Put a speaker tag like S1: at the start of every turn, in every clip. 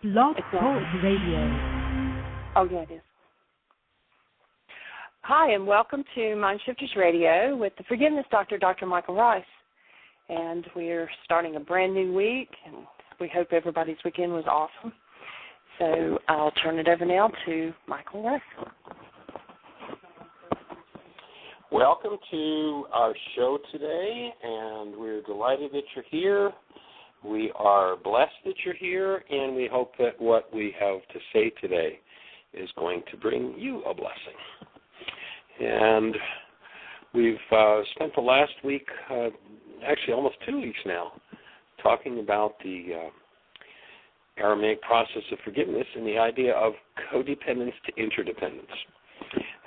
S1: Blog Talk Radio.
S2: Oh, yeah, it is. Hi, and welcome to MindShifters Radio with the Forgiveness Doctor, Dr. Michael Ryce. And we're starting a brand new week, and we hope everybody's weekend was awesome. So I'll turn it over now to Michael Ryce.
S3: Welcome to our show today, and we're delighted that you're here. We are blessed that you're here, and we hope that what we have to say today is going to bring you a blessing. And we've spent the last week, actually almost 2 weeks now, talking about the Aramaic process of forgiveness and the idea of codependence to interdependence.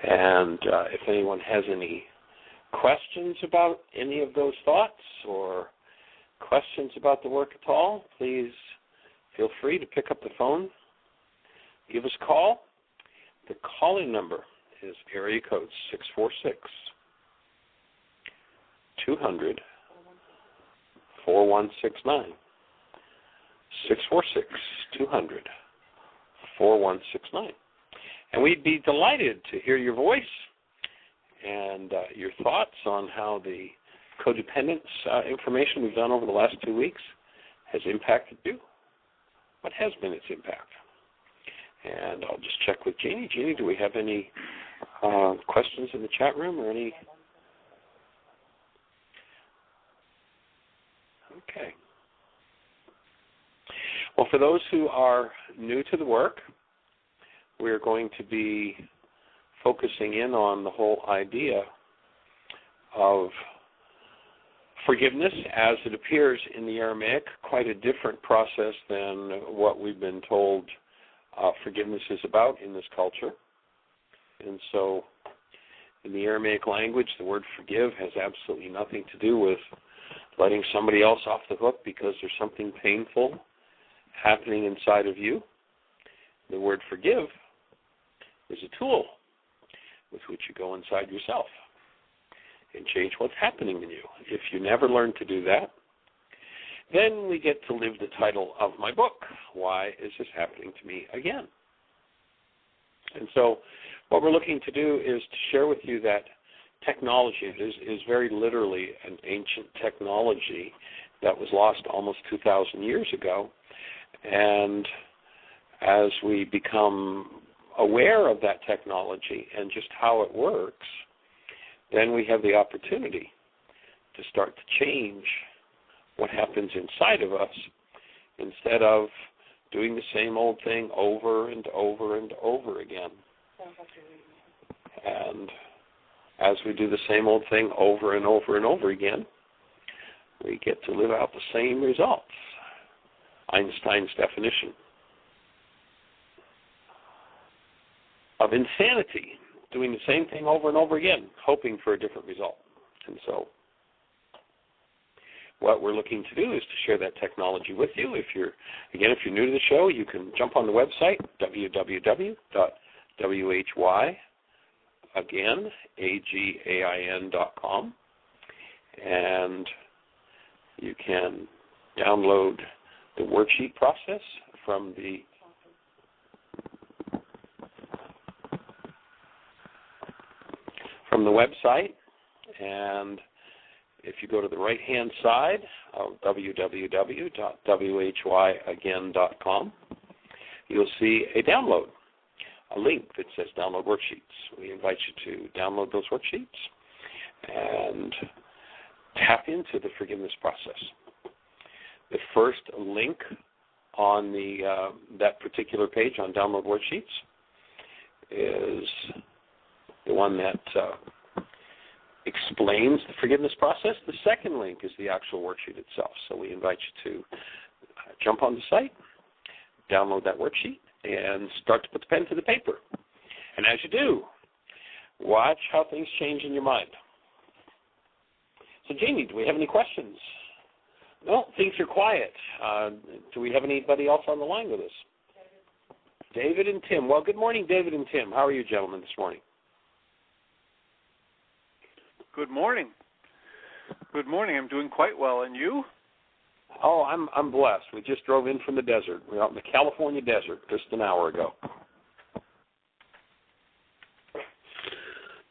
S3: And if anyone has any questions about any of those thoughts or questions about the work at all, please feel free to pick up the phone, give us a call. The calling number is area code 646-200-4169. 646-200-4169. And we'd be delighted to hear your voice and your thoughts on how the codependence information we've done over the last 2 weeks has impacted you. What has been its impact? And I'll just check with Jeanie. Jeanie, do we have any questions in the chat room or any? Okay. Well, for those who are new to the work, we're going to be focusing in on the whole idea of forgiveness as it appears in the Aramaic, quite a different process than what we've been told forgiveness is about in this culture. And so in the Aramaic language, the word forgive has absolutely nothing to do with letting somebody else off the hook because there's something painful happening inside of you. The word forgive is a tool with which you go inside yourself and change what's happening in you. If you never learn to do that, then we get to live the title of my book, Why Is This Happening to Me Again? And so what we're looking to do is to share with you that technology is very literally an ancient technology that was lost almost 2,000 years ago. And as we become aware of that technology and just how it works, then we have the opportunity to start to change what happens inside of us instead of doing the same old thing over and over and over again. And as we do the same old thing over and over and over again, we get to live out the same results. Einstein's definition of insanity, doing the same thing over and over again, hoping for a different result. And so what we're looking to do is to share that technology with you. If you're new to the show, you can jump on the website, www.whyagain.com, and you can download the worksheet process from the website, and if you go to the right-hand side of www.whyagain.com, you'll see a download, a link that says Download Worksheets. We invite you to download those worksheets and tap into the forgiveness process. The first link on that particular page on Download Worksheets is the one that explains the forgiveness process. The second link is the actual worksheet itself. So we invite you to jump on the site, download that worksheet, and start to put the pen to the paper. And as you do, watch how things change in your mind. So, Jeanie, do we have any questions? No, things are quiet. Do we have anybody else on the line with us? David and Tim. Well, good morning, David and Tim. How are you gentlemen this morning?
S4: Good morning. Good morning. I'm doing quite well. And you?
S3: Oh, I'm blessed. We just drove in from the desert. We're out in the California desert just an hour ago.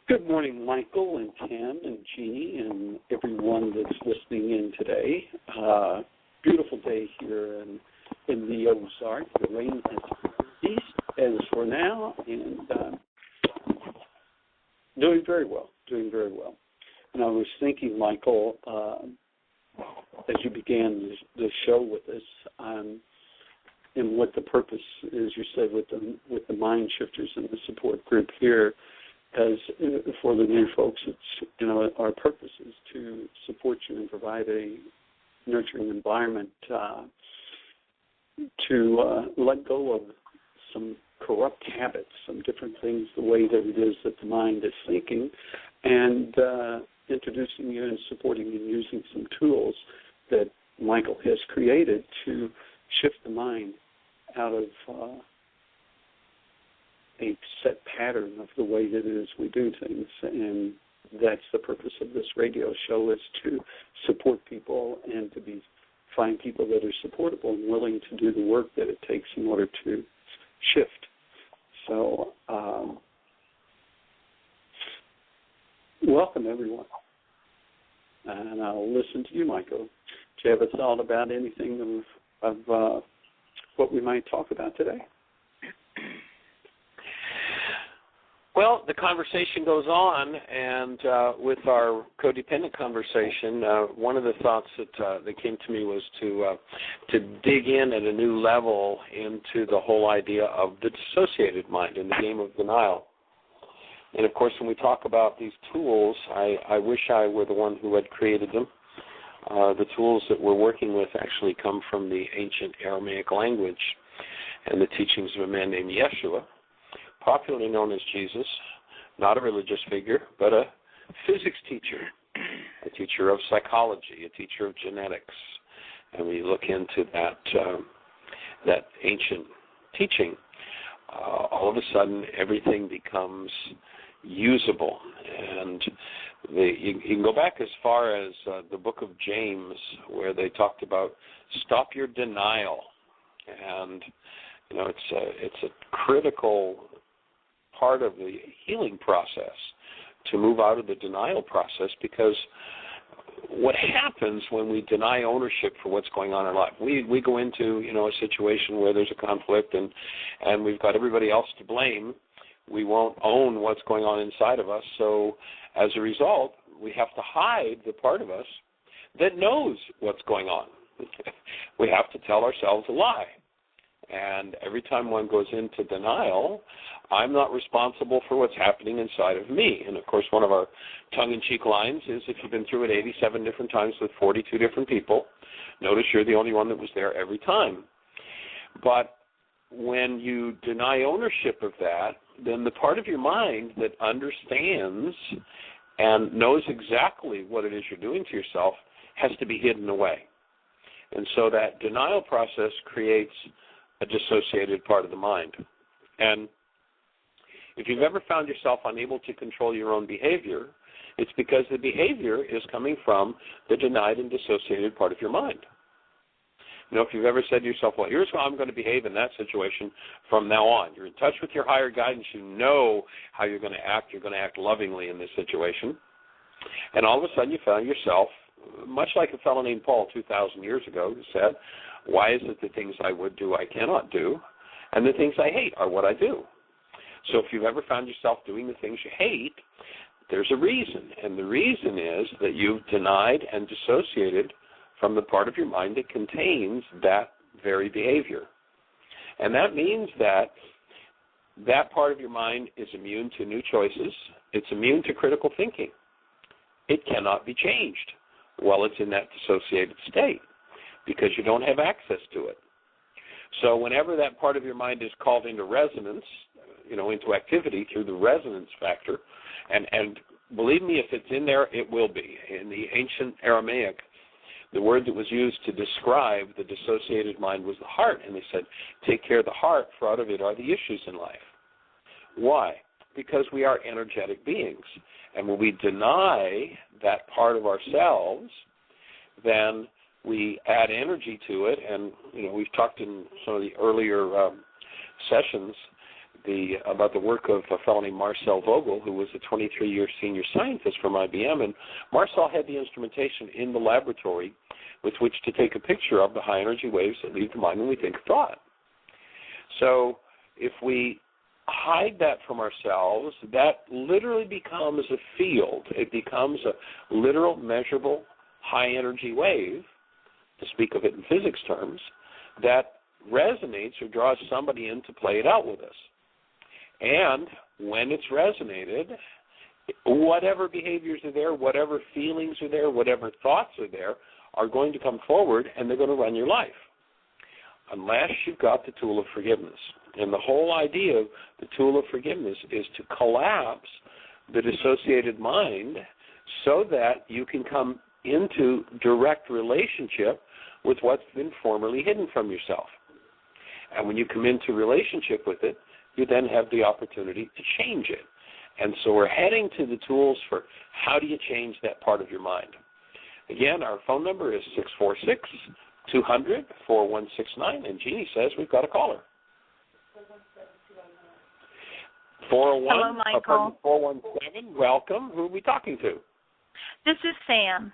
S1: Good morning, Michael and Tim and Jeanie and everyone that's listening in today. Beautiful day here in the Ozarks. The rain has ceased as for now, and doing very well. And I was thinking, Michael, as you began the show with us, and what the purpose is, you said, with the MindShifters and the support group here. As for the new folks, it's, our purpose is to support you and provide a nurturing environment to let go of some corrupt habits, some different things, the way that it is that the mind is thinking, and introducing you and supporting you and using some tools that Michael has created to shift the mind out of a set pattern of the way that it is we do things. And that's the purpose of this radio show, is to support people and to find people that are supportable and willing to do the work that it takes in order to shift. So welcome, everyone. And I'll listen to you, Michael. Do you have a thought about anything of what we might talk about today?
S3: Well, the conversation goes on, and with our codependent conversation, one of the thoughts that came to me was to dig in at a new level into the whole idea of the dissociated mind in the game of denial. And, of course, when we talk about these tools, I wish I were the one who had created them. The tools that we're working with actually come from the ancient Aramaic language and the teachings of a man named Yeshua, popularly known as Jesus, not a religious figure, but a physics teacher, a teacher of psychology, a teacher of genetics. And we look into that ancient teaching, all of a sudden everything becomes usable. And you can go back as far as the book of James, where they talked about stop your denial. And, it's a critical part of the healing process to move out of the denial process, because what happens when we deny ownership for what's going on in life, we go into a situation where there's a conflict and we've got everybody else to blame. We won't own what's going on inside of us, so as a result we have to hide the part of us that knows what's going on. We have to tell ourselves a lie. And every time one goes into denial, I'm not responsible for what's happening inside of me. And, of course, one of our tongue-in-cheek lines is, if you've been through it 87 different times with 42 different people, notice you're the only one that was there every time. But when you deny ownership of that, then the part of your mind that understands and knows exactly what it is you're doing to yourself has to be hidden away. And so that denial process creates a dissociated part of the mind. And if you've ever found yourself unable to control your own behavior, it's because the behavior is coming from the denied and dissociated part of your mind. If you've ever said to yourself, well, here's how I'm going to behave in that situation from now on. You're in touch with your higher guidance. You know how you're going to act. You're going to act lovingly in this situation. And all of a sudden you found yourself, much like a fellow named Paul 2,000 years ago, who said, why is it the things I would do I cannot do, and the things I hate are what I do? So if you've ever found yourself doing the things you hate, there's a reason. And the reason is that you've denied and dissociated from the part of your mind that contains that very behavior. And that means that that part of your mind is immune to new choices. It's immune to critical thinking. It cannot be changed while it's in that dissociated state, because you don't have access to it. So whenever that part of your mind is called into resonance, into activity through the resonance factor, and believe me, if it's in there, it will be. In the ancient Aramaic, the word that was used to describe the dissociated mind was the heart, and they said, take care of the heart, for out of it are the issues in life. Why? Because we are energetic beings, and when we deny that part of ourselves, then we add energy to it, and we've talked in some of the earlier sessions about the work of a fellow named Marcel Vogel, who was a 23-year senior scientist from IBM, and Marcel had the instrumentation in the laboratory with which to take a picture of the high energy waves that leave the mind when we think a thought. So if we hide that from ourselves, that literally becomes a field. It becomes a literal, measurable, high-energy wave, to speak of it in physics terms, that resonates or draws somebody in to play it out with us. And when it's resonated, whatever behaviors are there, whatever feelings are there, whatever thoughts are there, are going to come forward, and they're going to run your life, unless you've got the tool of forgiveness. And the whole idea of the tool of forgiveness is to collapse the dissociated mind so that you can come into direct relationship with what's been formerly hidden from yourself. And when you come into relationship with it, you then have the opportunity to change it. And so we're heading to the tools for how do you change that part of your mind. Again, our phone number is 646-200-4169, and Jeanie says we've got a caller. 401,
S4: hello, Michael.
S3: 417, welcome. Who are we talking to?
S4: This is Sam.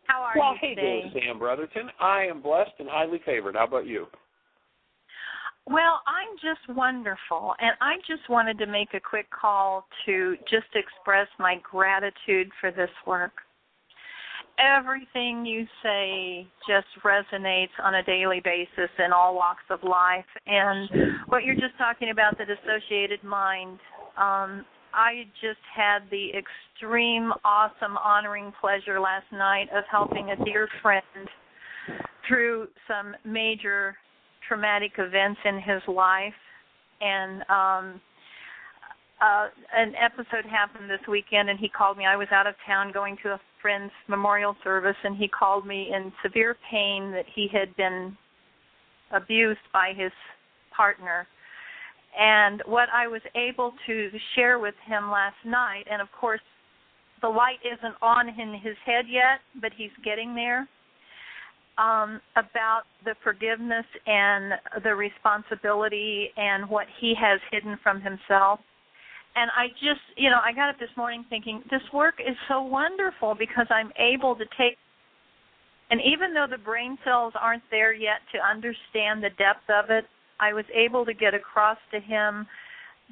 S4: How are you today?
S3: Hey there, Sam Brotherton. I am blessed and highly favored. How about you?
S4: Well, I'm just wonderful, and I just wanted to make a quick call to just express my gratitude for this work. Everything you say just resonates on a daily basis in all walks of life, and what you're just talking about, the dissociated mind, I just had the extreme, awesome, honoring pleasure last night of helping a dear friend through some major traumatic events in his life, and an episode happened this weekend, and he called me. I was out of town going to a friend's memorial service, and he called me in severe pain that he had been abused by his partner. And what I was able to share with him last night, and of course the light isn't on in his head yet, but he's getting there, about the forgiveness and the responsibility and what he has hidden from himself. And I just, I got up this morning thinking, this work is so wonderful because I'm able to take, and even though the brain cells aren't there yet to understand the depth of it, I was able to get across to him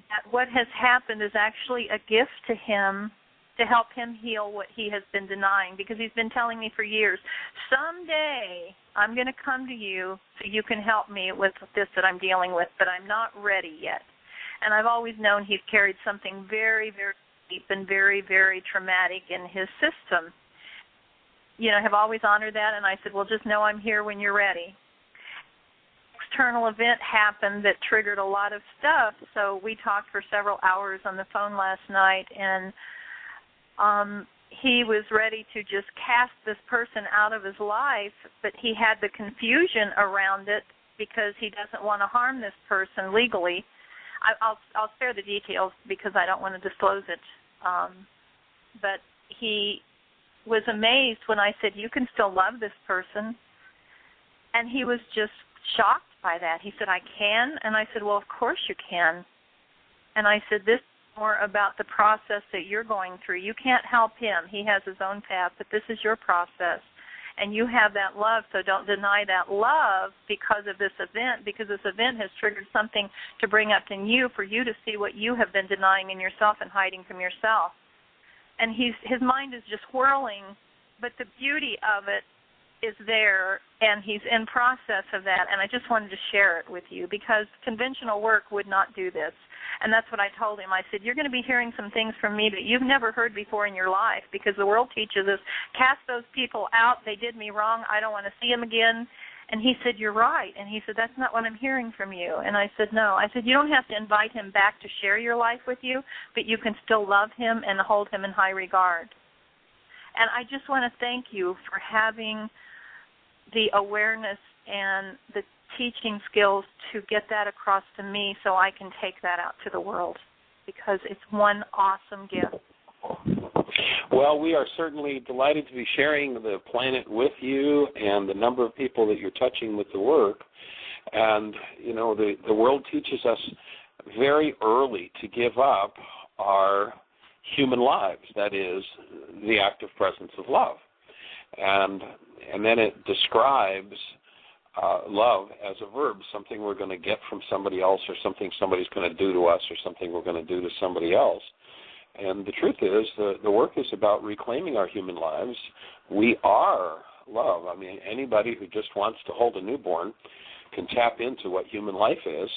S4: that what has happened is actually a gift to him to help him heal what he has been denying, because he's been telling me for years, someday I'm going to come to you so you can help me with this that I'm dealing with, but I'm not ready yet. And I've always known he's carried something very, very deep and very, very traumatic in his system. Have always honored that, and I said, well, just know I'm here when you're ready. External event happened that triggered a lot of stuff, so we talked for several hours on the phone last night, and he was ready to just cast this person out of his life, but he had the confusion around it because he doesn't want to harm this person legally. I'll spare the details because I don't want to disclose it. But he was amazed when I said, you can still love this person. And he was just shocked by that. He said, I can? And I said, well, of course you can. And I said, this is more about the process that you're going through. You can't help him. He has his own path, but this is your process. And you have that love, so don't deny that love because of this event, because this event has triggered something to bring up in you for you to see what you have been denying in yourself and hiding from yourself. And his mind is just whirling, but the beauty of it is there, and he's in process of that. And I just wanted to share it with you because conventional work would not do this. And that's what I told him. I said, you're going to be hearing some things from me that you've never heard before in your life because the world teaches us, cast those people out. They did me wrong. I don't want to see them again. And he said, you're right. And he said, that's not what I'm hearing from you. And I said, no. I said, you don't have to invite him back to share your life with you, but you can still love him and hold him in high regard. And I just want to thank you for having the awareness and the teaching skills to get that across to me so I can take that out to the world because it's one awesome gift.
S3: Well, we are certainly delighted to be sharing the planet with you and the number of people that you're touching with the work. And, you know, the world teaches us very early to give up our human lives, that is, the active presence of love. And then it describes love as a verb, something we're going to get from somebody else or something somebody's going to do to us or something we're going to do to somebody else. And the truth is the work is about reclaiming our human lives. We are love. I mean, anybody who just wants to hold a newborn can tap into what human life is.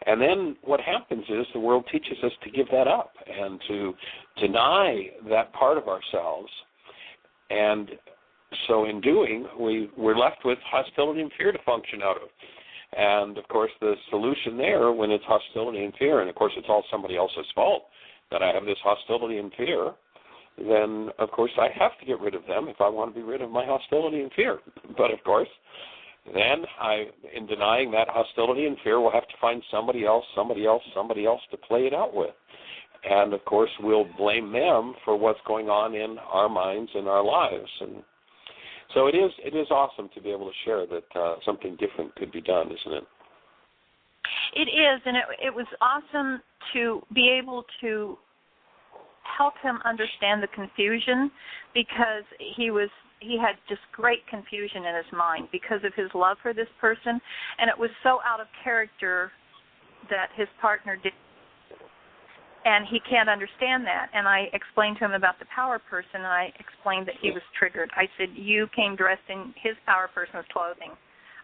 S3: And then what happens is the world teaches us to give that up and to deny that part of ourselves. And so in doing, we're left with hostility and fear to function out of. And, of course, the solution there when it's hostility and fear, and, of course, it's all somebody else's fault that I have this hostility and fear, then, of course, I have to get rid of them if I want to be rid of my hostility and fear. But, of course, then in denying that hostility and fear, we'll have to find somebody else to play it out with. And, of course, we'll blame them for what's going on in our minds and our lives. And so it is awesome to be able to share that something different could be done, isn't it?
S4: It is, and it was awesome to be able to help him understand the confusion, because he had just great confusion in his mind because of his love for this person, and it was so out of character that his partner did. And he can't understand that. And I explained to him about the power person, and I explained that he was triggered. I said, you came dressed in his power person's clothing.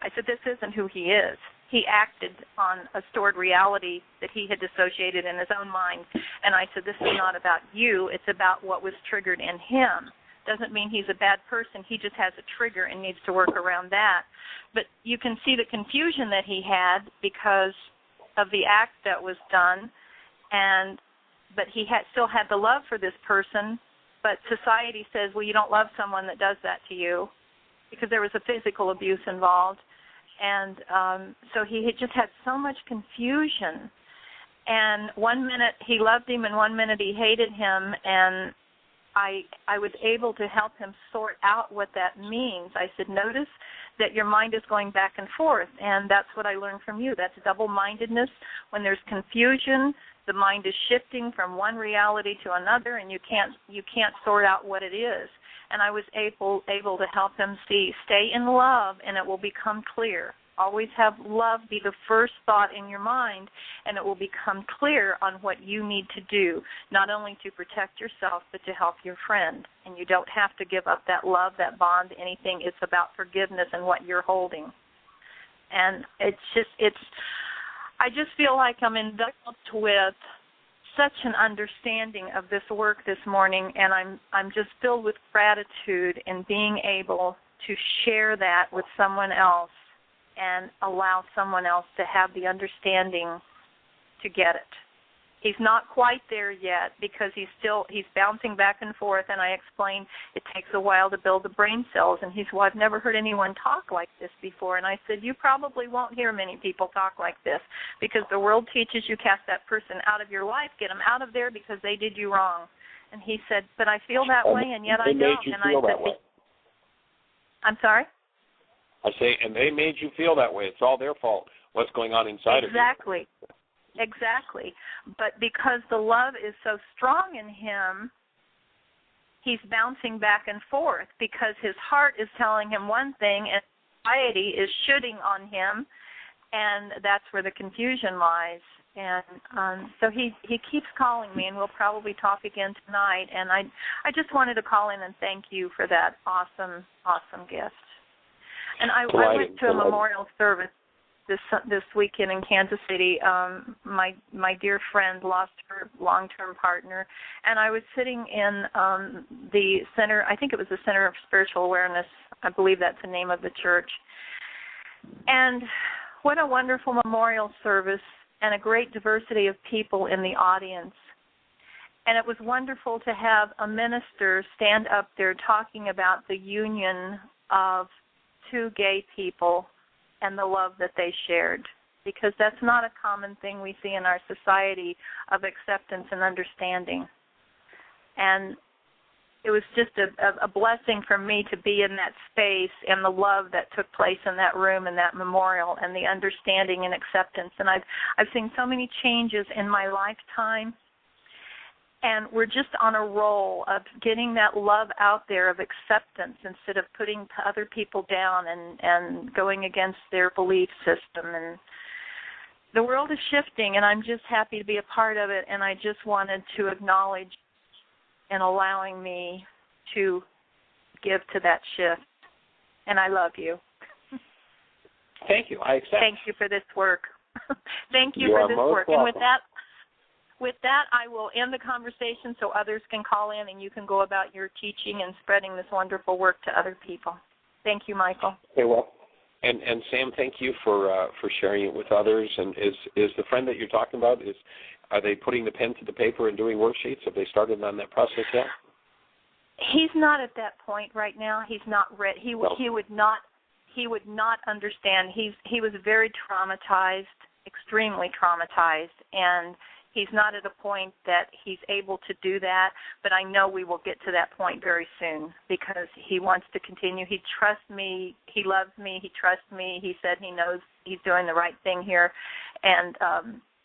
S4: I said, this isn't who he is. He acted on a stored reality that he had dissociated in his own mind. And I said, this is not about you. It's about what was triggered in him. Doesn't mean he's a bad person. He just has a trigger and needs to work around that. But you can see the confusion that he had because of the act that was done. But he still had the love for this person, but society says, well, you don't love someone that does that to you, because there was a physical abuse involved. And so he had just had so much confusion. And 1 minute he loved him and 1 minute he hated him, and I was able to help him sort out what that means. I said, notice that your mind is going back and forth, and that's what I learned from you. That's double-mindedness. When there's confusion, the mind is shifting from one reality to another, and you can't sort out what it is. And I was able to help him see, stay in love, and it will become clear. Always have love be the first thought in your mind, and it will become clear on what you need to do, not only to protect yourself, but to help your friend. And you don't have to give up that love, that bond, anything. It's about forgiveness and what you're holding. And I just feel like I'm enveloped with such an understanding of this work this morning, and I'm just filled with gratitude in being able to share that with someone else and allow someone else to have the understanding to get it. He's not quite there yet because he's bouncing back and forth, and I explained it takes a while to build the brain cells, and he said, well, I've never heard anyone talk like this before. And I said, you probably won't hear many people talk like this because the world teaches you cast that person out of your life, get them out of there because they did you wrong. And he said, but I feel that way, and yet I don't. And I said, I'm sorry?
S3: I say, and they made you feel that way. It's all their fault. What's going on inside of you? Exactly. But because the love is so strong in him, he's bouncing back and forth because his heart is telling him one thing and society is shooting on him, and that's where the confusion lies. And so he keeps calling me, and we'll probably talk again tonight. And I just wanted to call in and thank you for that awesome gift. And I went to a memorial service this weekend in Kansas City. My dear friend lost her long-term partner, and I was sitting in the center. I think it was the Center of Spiritual Awareness. I believe that's the name of the church. And what a wonderful memorial service, and a great diversity of people in the audience. And it was wonderful to have a minister stand up there talking about the union of two gay people and the love that they shared, because that's not a common thing we see in our society of acceptance and understanding. And
S4: just a blessing for me to be in that space and the love that took place in that room and that memorial and the understanding and acceptance. And I've seen so many changes in my lifetime. And we're just on a roll of getting that love out there of acceptance instead of putting other people down and going against their belief system. And the world is shifting, and I'm just happy to be a part of it. And I just wanted to acknowledge and allowing me to give to that shift. And I love you.
S3: Thank you. I accept.
S4: Thank you for this work. Thank you,
S3: you
S4: for this work.
S3: Welcome.
S4: And with that, I will end the conversation so others can call in and you can go about your teaching and spreading this wonderful work to other people. Thank you, Michael.
S3: Okay, well, and Sam, thank you for sharing it with others. And is the friend that you're talking about, are they putting the pen to the paper and doing worksheets? Have they started on that process yet?
S4: He's not at that point right now. He's not ready. He would not understand. He was very traumatized, extremely traumatized, and he's not at a point that he's able to do that, but I know we will get to that point very soon because he wants to continue. He trusts me. He loves me. He trusts me. He said he knows he's doing the right thing here, and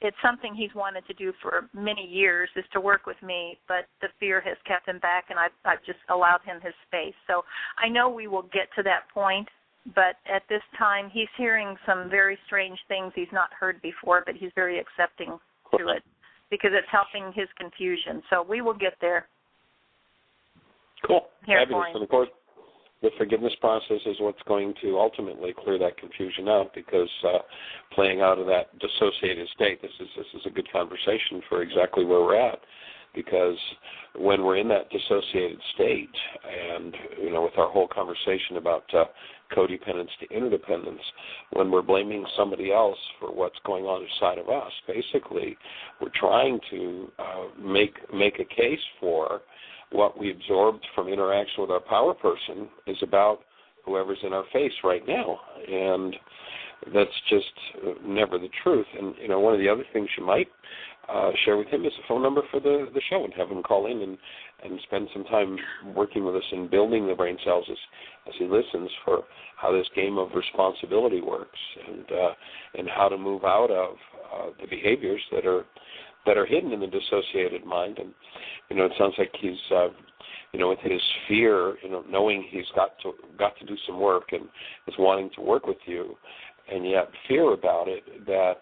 S4: it's something he's wanted to do for many years is to work with me, but the fear has kept him back, and I've just allowed him his space. So I know we will get to that point, but at this time he's hearing some very strange things he's not heard before, but he's very accepting to it, because it's helping his confusion. So we will get there.
S3: Cool.
S4: Here
S3: Fabulous. And, of course, the forgiveness process is what's going to ultimately clear that confusion out, because playing out of that dissociated state, this is a good conversation for exactly where we're at, because when we're in that dissociated state and, with our whole conversation about codependence to interdependence, when we're blaming somebody else for what's going on inside of us, basically we're trying to make a case for what we absorbed from interaction with our power person is about whoever's in our face right now. And that's just never the truth. And, one of the other things you might share with him is a phone number for the show, and have him call in and spend some time working with us and building the brain cells as he listens for how this game of responsibility works, and how to move out of the behaviors that are hidden in the dissociated mind. And it sounds like he's with his fear, knowing he's got to do some work and is wanting to work with you, and yet fear about it, that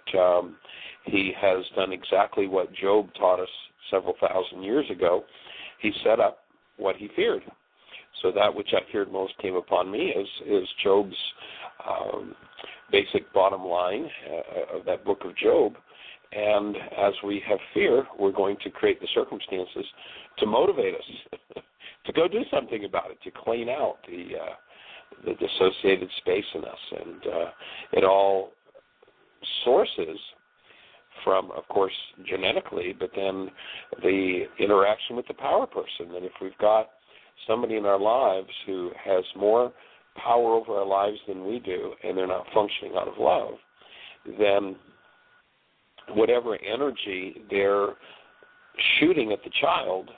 S3: he has done exactly what Job taught us several thousand years ago. He set up what he feared. So that which I feared most came upon me is Job's basic bottom line of that book of Job. And as we have fear, we're going to create the circumstances to motivate us to go do something about it, to clean out the dissociated space in us. And it all sources from, of course, genetically, but then the interaction with the power person. And if we've got somebody in our lives who has more power over our lives than we do, and they're not functioning out of love, then whatever energy they're shooting at the child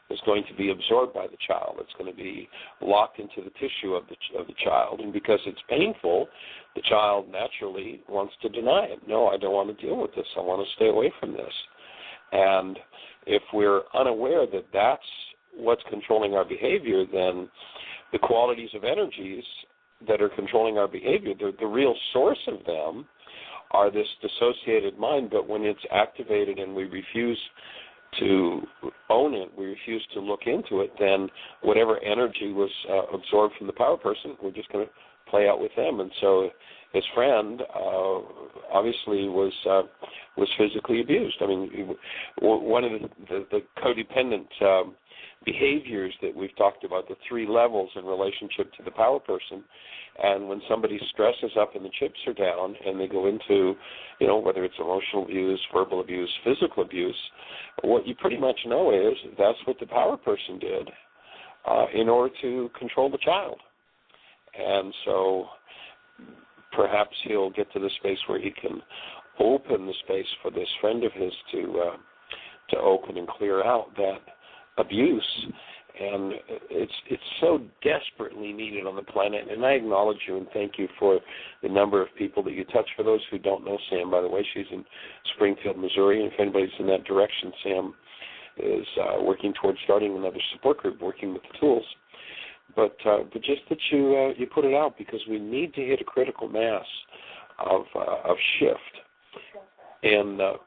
S3: is going to be absorbed by the child. It's going to be locked into the tissue of the child, and because it's painful, the child naturally wants to deny it. No, I don't want to deal with this. I want to stay away from this. And if we're unaware that that's what's controlling our behavior, then the qualities of energies that are controlling our behavior, the real source of them are this dissociated mind, but when it's activated and we refuse to own it, we refuse to look into it, then whatever energy was absorbed from the power person, we're just going to play out with them. And so his friend obviously was physically abused. I mean, one of the codependent behaviors that we've talked about, the three levels in relationship to the power person, and when somebody's stress is up and the chips are down and they go into, whether it's emotional abuse, verbal abuse, physical abuse, what you pretty much know is that's what the power person did in order to control the child. And so perhaps he'll get to the space where he can open the space for this friend of his to open and clear out that abuse and it's so desperately needed on the planet. And I acknowledge you and thank you for the number of people that you touch. For those who don't know Sam, by the way, she's in Springfield, Missouri, and if anybody's in that direction, Sam is working towards starting another support group, working with the tools. But just that you put it out, because we need to hit a critical mass of shift in the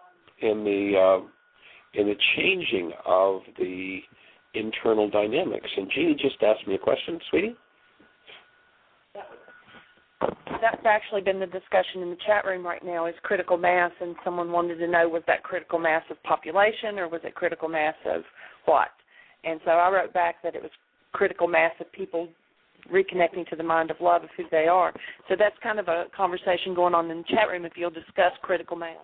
S3: changing of the internal dynamics. And Jeanie just asked me a question, sweetie.
S2: That's actually been the discussion in the chat room right now, is critical mass, and someone wanted to know, was that critical mass of population or was it critical mass of what? And so I wrote back that it was critical mass of people reconnecting to the mind of love of who they are. So that's kind of a conversation going on in the chat room if you'll discuss critical mass.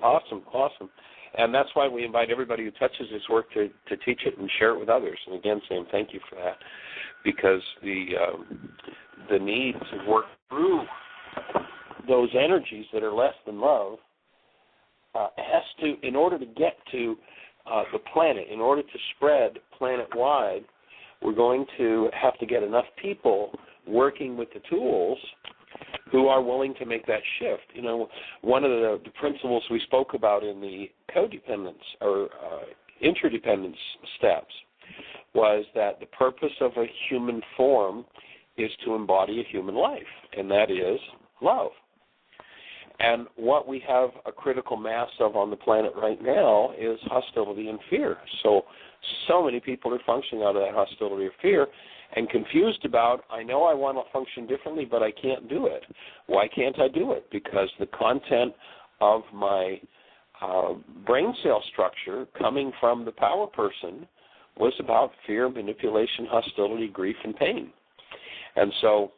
S3: Awesome. And that's why we invite everybody who touches this work to teach it and share it with others. And again, Sam, thank you for that, because the need to work through those energies that are less than love has to, in order to get to the planet, in order to spread planet-wide, we're going to have to get enough people working with the tools who are willing to make that shift. You know, one of the principles we spoke about in the codependence or interdependence steps was that the purpose of a human form is to embody a human life, and that is love. And what we have a critical mass of on the planet right now is hostility and fear. So many people are functioning out of that hostility or fear and confused about, I know I want to function differently, but I can't do it. Why can't I do it? Because the content of my brain cell structure coming from the power person was about fear, manipulation, hostility, grief, and pain. And so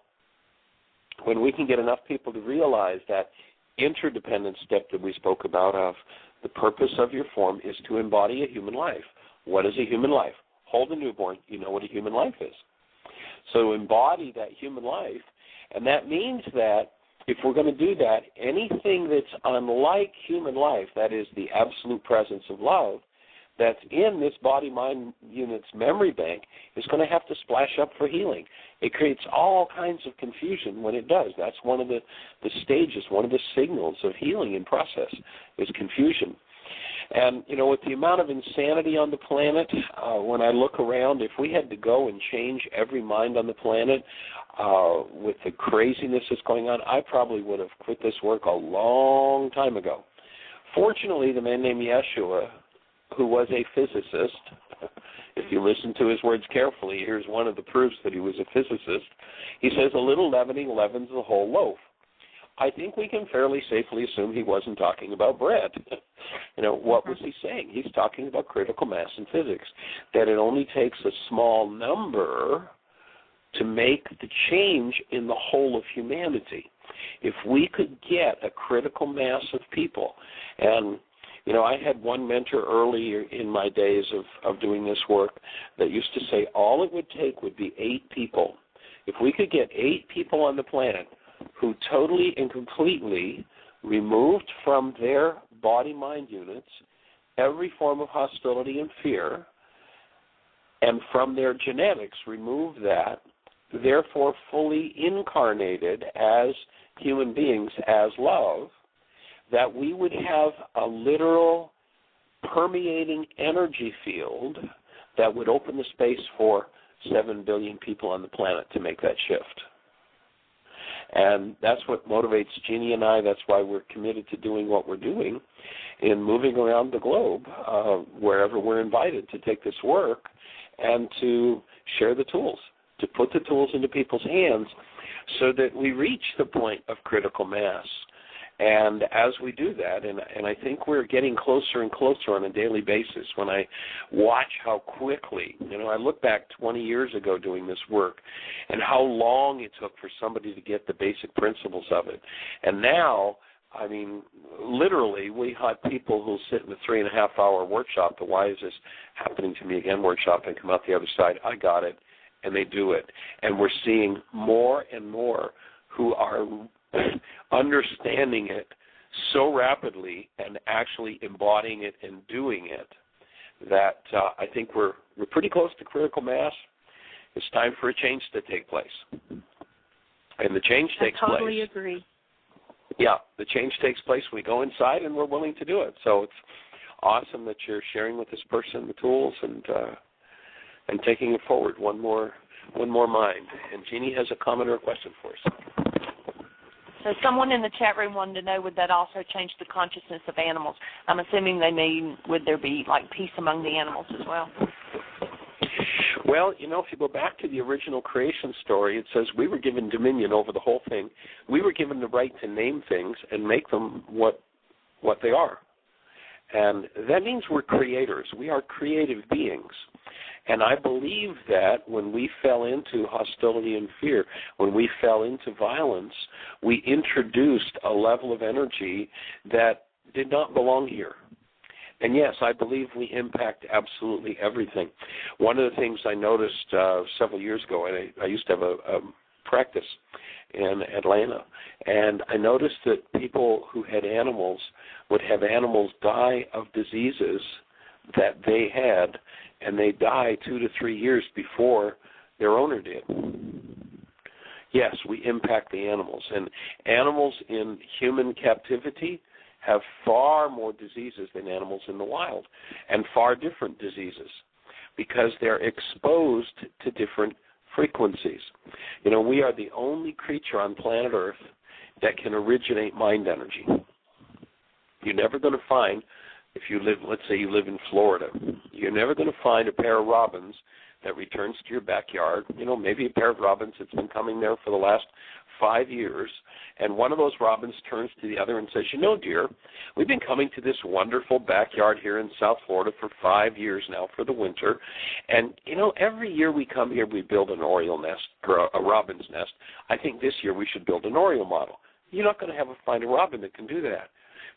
S3: when we can get enough people to realize that interdependent step that we spoke about of the purpose of your form is to embody a human life. What is a human life? Hold a newborn, you know what a human life is. So embody that human life, and that means that if we're going to do that, anything that's unlike human life, that is the absolute presence of love, that's in this body-mind unit's memory bank, is going to have to splash up for healing. It creates all kinds of confusion when it does. That's one of the stages, one of the signals of healing in process is confusion. And, you know, with the amount of insanity on the planet, when I look around, if we had to go and change every mind on the planet with the craziness that's going on, I probably would have quit this work a long time ago. Fortunately, the man named Yeshua, who was a physicist, if you listen to his words carefully, here's one of the proofs that he was a physicist. He says, a little leavening leavens the whole loaf. I think we can fairly safely assume he wasn't talking about bread. You know, what was he saying? He's talking about critical mass in physics, that it only takes a small number to make the change in the whole of humanity. If we could get a critical mass of people, and you know, I had one mentor earlier in my days of doing this work that used to say all it would take would be 8 people. If we could get 8 people on the planet who totally and completely removed from their body-mind units every form of hostility and fear, and from their genetics remove that, therefore fully incarnated as human beings, as love, that we would have a literal permeating energy field that would open the space for 7 billion people on the planet to make that shift. And that's what motivates Jeanie and I. That's why we're committed to doing what we're doing in moving around the globe, wherever we're invited to take this work and to share the tools, to put the tools into people's hands so that we reach the point of critical mass. And as we do that, and I think we're getting closer and closer on a daily basis, when I watch how quickly, you know, I look back 20 years ago doing this work and how long it took for somebody to get the basic principles of it. And now, I mean, literally, we have people who sit in a 3.5-hour workshop, the Why Is This Happening to Me Again workshop, and come out the other side, I got it, and they do it. And we're seeing more and more who are understanding it so rapidly and actually embodying it and doing it that I think we're pretty close to critical mass. It's time for a change to take place. And the change takes place.
S4: I totally agree.
S3: Yeah, the change takes place when we go inside and we're willing to do it. So it's awesome that you're sharing with this person the tools and taking it forward one more mind. And Jeanie has a comment or a question for us.
S2: So someone in the chat room wanted to know, would that also change the consciousness of animals? I'm assuming they mean, would there be like peace among the animals as well?
S3: Well, if you go back to the original creation story, it says we were given dominion over the whole thing. We were given the right to name things and make them what they are. And that means we're creators. We are creative beings. And I believe that when we fell into hostility and fear, when we fell into violence, we introduced a level of energy that did not belong here. And yes, I believe we impact absolutely everything. One of the things I noticed several years ago, and I used to have a practice in Atlanta, and I noticed that people who had animals would have animals die of diseases that they had, and they die 2 to 3 years before their owner did. Yes, we impact the animals, and animals in human captivity have far more diseases than animals in the wild, and far different diseases, because they're exposed to different frequencies. We are the only creature on planet Earth that can originate mind energy. You're never going to find, if you live, let's say you live in Florida, you're never going to find a pair of robins that returns to your backyard. Maybe a pair of robins that's been coming there for the last 5 years, and one of those robins turns to the other and says, dear, we've been coming to this wonderful backyard here in South Florida for 5 years now for the winter, and, every year we come here, we build an Oriole nest, or a robin's nest. I think this year we should build an Oriole model. You're not going to find a robin that can do that,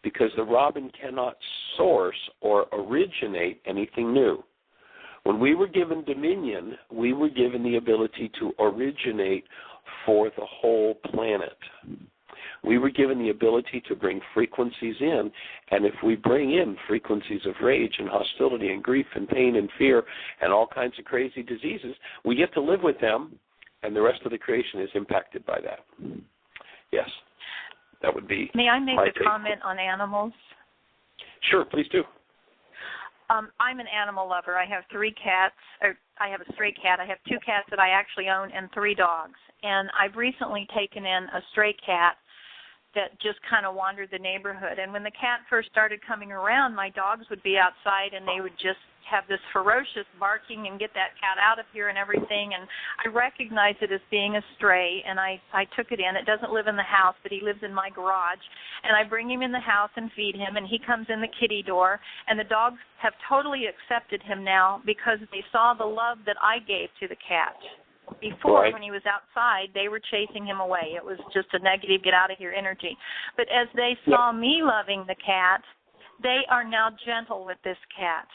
S3: because the robin cannot source or originate anything new. When we were given dominion, we were given the ability to originate for the whole planet. We were given the ability to bring frequencies in, and if we bring in frequencies of rage and hostility and grief and pain and fear and all kinds of crazy diseases, we get to live with them, and the rest of the creation is impacted by that. Yes, that would be.
S4: May I make a comment on animals?
S3: Sure, please do.
S4: I'm an animal lover. I have 3 cats. I have a stray cat. I have 2 cats that I actually own and 3 dogs. And I've recently taken in a stray cat that just kind of wandered the neighborhood. And when the cat first started coming around, my dogs would be outside and they would just have this ferocious barking and get that cat out of here and everything. And I recognized it as being a stray, and I took it in. It doesn't live in the house, but he lives in my garage. And I bring him in the house and feed him, and he comes in the kitty door. And the dogs have totally accepted him now because they saw the love that I gave to the cat. Before, right, when he was outside, they were chasing him away. It was just a negative, get out of here energy. But as they saw me loving the cat, they are now gentle with this cat.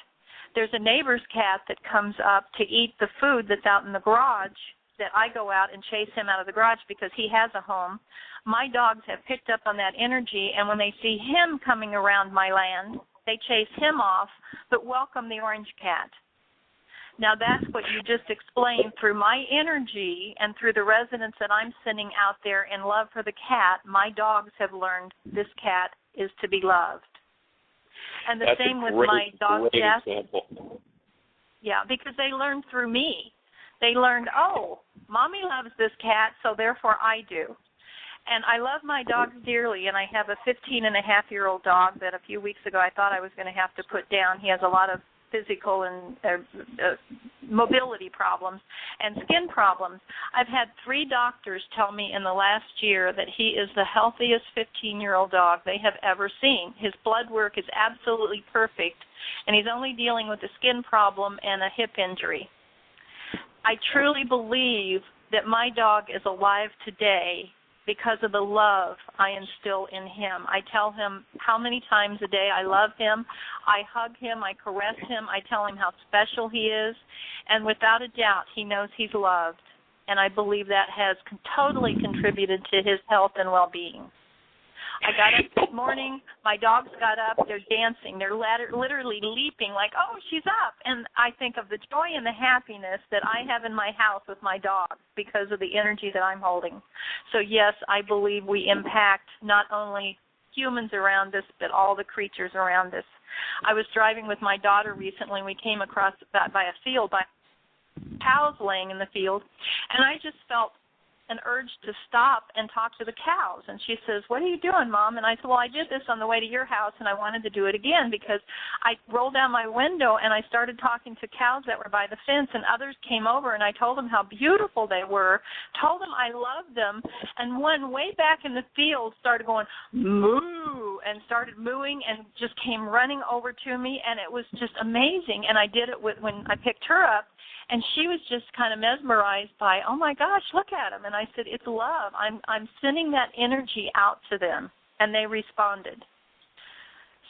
S4: There's a neighbor's cat that comes up to eat the food that's out in the garage that I go out and chase him out of the garage because he has a home. My dogs have picked up on that energy, and when they see him coming around my land, they chase him off but welcome the orange cat. Now, that's what you just explained through my energy and through the resonance that I'm sending out there in love for the cat. My dogs have learned this cat is to be loved. And the same with my dog, Jeff.
S3: Example.
S4: Yeah, because they learned through me. They learned, oh, Mommy loves this cat, so therefore I do. And I love my dogs dearly, and I have a 15-and-a-half-year-old dog that a few weeks ago I thought I was going to have to put down. He has a lot of physical and mobility problems and skin problems. I've had 3 doctors tell me in the last year that he is the healthiest 15-year-old dog they have ever seen. His blood work is absolutely perfect, and he's only dealing with a skin problem and a hip injury. I truly believe that my dog is alive today because of the love I instill in him. I tell him how many times a day I love him. I hug him. I caress him. I tell him how special he is. And without a doubt, he knows he's loved. And I believe that has totally contributed to his health and well-being. I got up this morning. My dogs got up. They're dancing. They're literally leaping like, oh, she's up. And I think of the joy and the happiness that I have in my house with my dogs because of the energy that I'm holding. So, yes, I believe we impact not only humans around us, but all the creatures around us. I was driving with my daughter recently, and we came across by a field, by cows laying in the field, and I just felt an urge to stop and talk to the cows. And she says, what are you doing, Mom? And I said, well, I did this on the way to your house, and I wanted to do it again because I rolled down my window and I started talking to cows that were by the fence, and others came over, and I told them how beautiful they were, told them I loved them, and one way back in the field started going, moo, and started mooing and just came running over to me, and it was just amazing. And I did it when I picked her up, and she was just kind of mesmerized by, oh, my gosh, look at them. And I said, it's love. I'm sending that energy out to them, and they responded.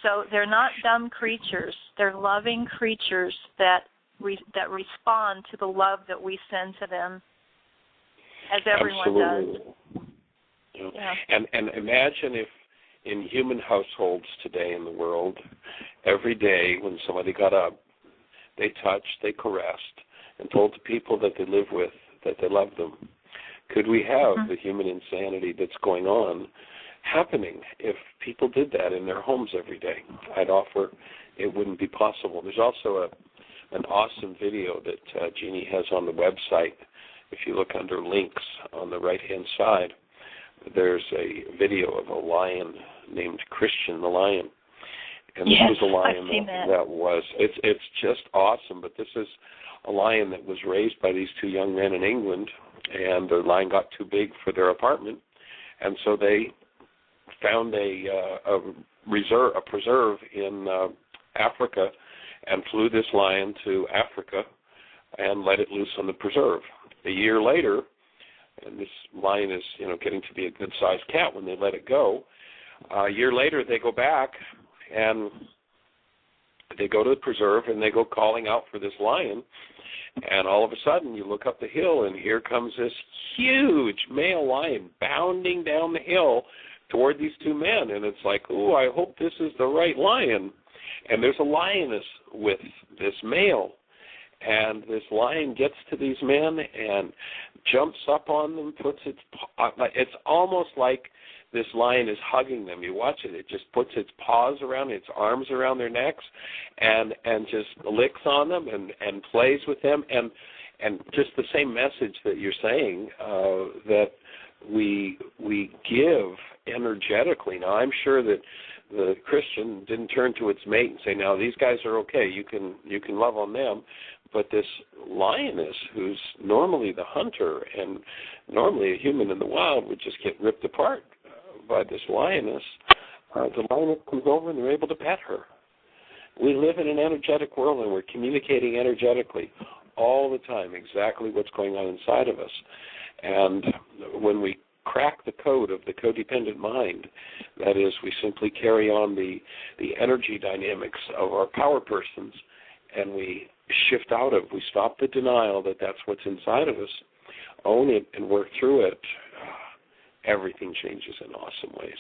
S4: So they're not dumb creatures. They're loving creatures that respond to the love that we send to them, as everyone
S3: Absolutely.
S4: does.
S3: Yeah. And imagine if in human households today in the world, every day when somebody got up, they touched, they caressed, and told the people that they live with that they love them. Could we have the human insanity that's going on happening if people did that in their homes every day? I'd offer it wouldn't be possible. There's also an awesome video that Jeanie has on the website. If you look under links on the right-hand side, there's a video of a lion named Christian the lion. And this was a lion that was, it's just awesome, but this is a lion that was raised by these two young men in England, and the lion got too big for their apartment, and so they found a preserve in Africa and flew this lion to Africa and let it loose on the preserve. A year later, and this lion is, getting to be a good-sized cat when they let it go. A year later, they go back and they go to the preserve and they go calling out for this lion. And all of a sudden, you look up the hill, and here comes this huge male lion bounding down the hill toward these two men. And it's like, ooh, I hope this is the right lion. And there's a lioness with this male. And this lion gets to these men and jumps up on them, it's almost like this lion is hugging them. You watch it. It just puts its paws around, its arms around their necks, and just licks on them and plays with them. And just the same message that you're saying, that we give energetically. Now, I'm sure that the Christian didn't turn to its mate and say, now, these guys are okay. You can love on them. But this lioness, who's normally the hunter and normally a human in the wild, would just get ripped apart by this lioness. The lioness comes over and they're able to pet her. We live in an energetic world, and we're communicating energetically all the time exactly what's going on inside of us. And when we crack the code of the codependent mind, that is, we simply carry on the energy dynamics of our power persons, and we shift out of, we stop the denial that that's what's inside of us, own it and work through it, everything changes in awesome ways.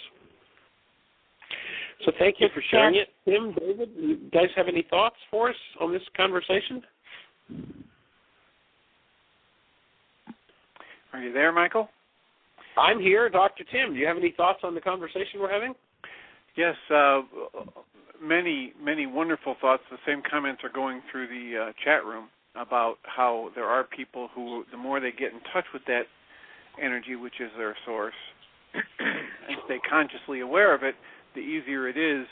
S3: So thank you for sharing it. Tim, David, you guys have any thoughts for us on this conversation?
S5: Are you there, Michael?
S3: I'm here. Dr. Tim, do you have any thoughts on the conversation we're having?
S5: Yes, many wonderful thoughts. The same comments are going through the chat room about how there are people who, the more they get in touch with that energy, which is their source, and stay consciously aware of it, the easier it is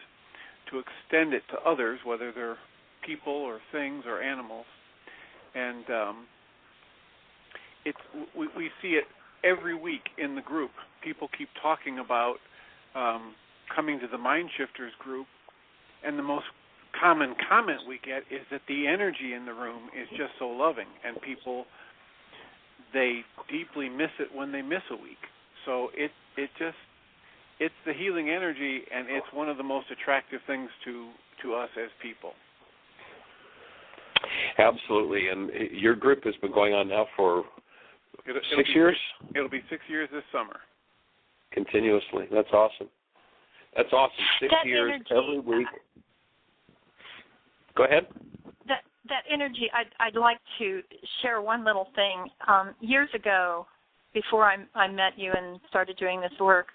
S5: to extend it to others, whether they're people or things or animals. And we see it every week in the group. People keep talking about coming to the MindShifters group, and the most common comment we get is that the energy in the room is just so loving, and people, they deeply miss it when they miss a week. So it's the healing energy, and it's one of the most attractive things to us as people.
S3: Absolutely, and your group has been going on now for 6 years?
S5: It'll be 6 years this summer.
S3: Continuously. That's awesome. That's awesome. 6 years,
S4: energy,
S3: every week. Go ahead.
S4: That energy, I'd like to share one little thing. Years ago, before I met you and started doing this work,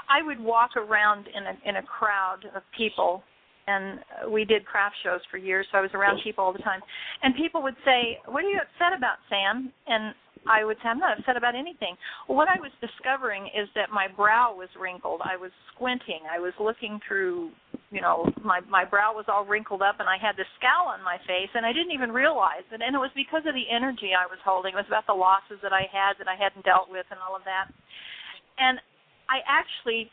S4: I would walk around in a crowd of people, and we did craft shows for years, so I was around people all the time. And people would say, "What are you upset about, Sam?" And I would say, "I'm not upset about anything." Well, what I was discovering is that my brow was wrinkled. I was squinting. I was looking through, my brow was all wrinkled up, and I had this scowl on my face, and I didn't even realize it. And it was because of the energy I was holding. It was about the losses that I had that I hadn't dealt with and all of that. And I actually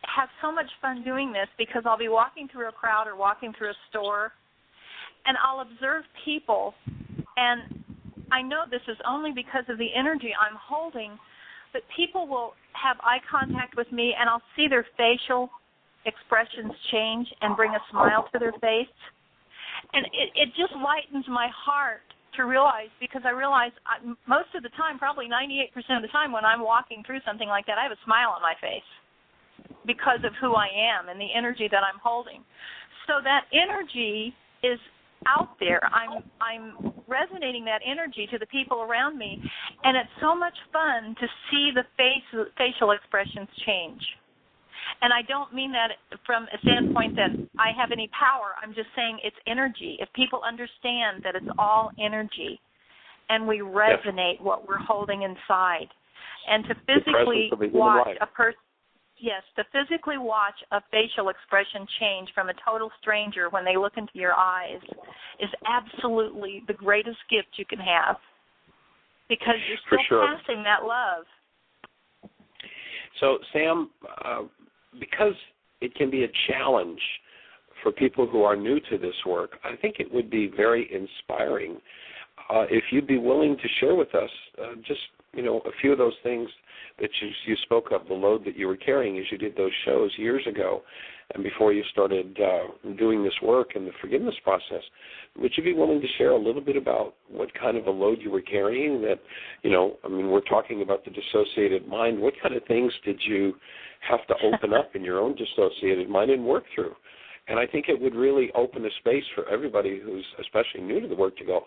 S4: have so much fun doing this because I'll be walking through a crowd or walking through a store, and I'll observe people, and I know this is only because of the energy I'm holding, but people will have eye contact with me, and I'll see their facial expressions change and bring a smile to their face. And it just lightens my heart to realize, because I realize most of the time, probably 98% of the time when I'm walking through something like that, I have a smile on my face because of who I am and the energy that I'm holding. So that energy is out there. I'm resonating that energy to the people around me, and it's so much fun to see the facial expressions change. And I don't mean that from a standpoint that I have any power. I'm just saying it's energy. If people understand that it's all energy and we resonate what we're holding inside, and to physically watch a person, to physically watch a facial expression change from a total stranger when they look into your eyes is absolutely the greatest gift you can have, because you're still passing that love.
S3: So, Sam, because it can be a challenge for people who are new to this work, I think it would be very inspiring if you'd be willing to share with us just, a few of those things that you spoke of, the load that you were carrying as you did those shows years ago and before you started doing this work and the forgiveness process. Would you be willing to share a little bit about what kind of a load you were carrying that, we're talking about the dissociated mind. What kind of things did you have to open up in your own dissociated mind and work through? And I think it would really open a space for everybody who's especially new to the work to go,